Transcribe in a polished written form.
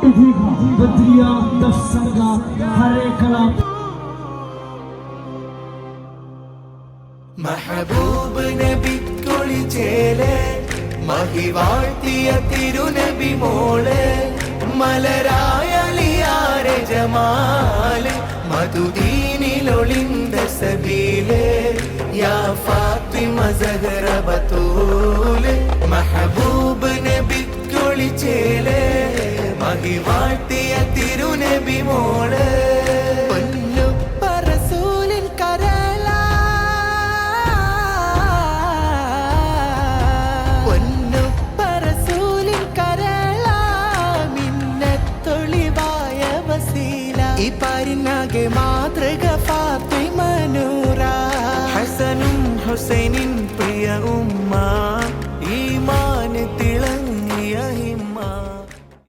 बद्रिया दफसंगा हरे कला महबूब नबी कुली चेले महिवाഴ്ത്തിയ തിരുനബി മോളെ മലരായലിയാരെ ജമാല് മധുദീനിലൊളിന്ത സബീലെ യാ ഫാത്തിമ സഹറ ബതൂല് മെഹബൂബ് നബി കുളി ചേലെ महिवाഴ്ത്തിയ തിരുനബി മോളെ പാരിനാകെ മാതൃക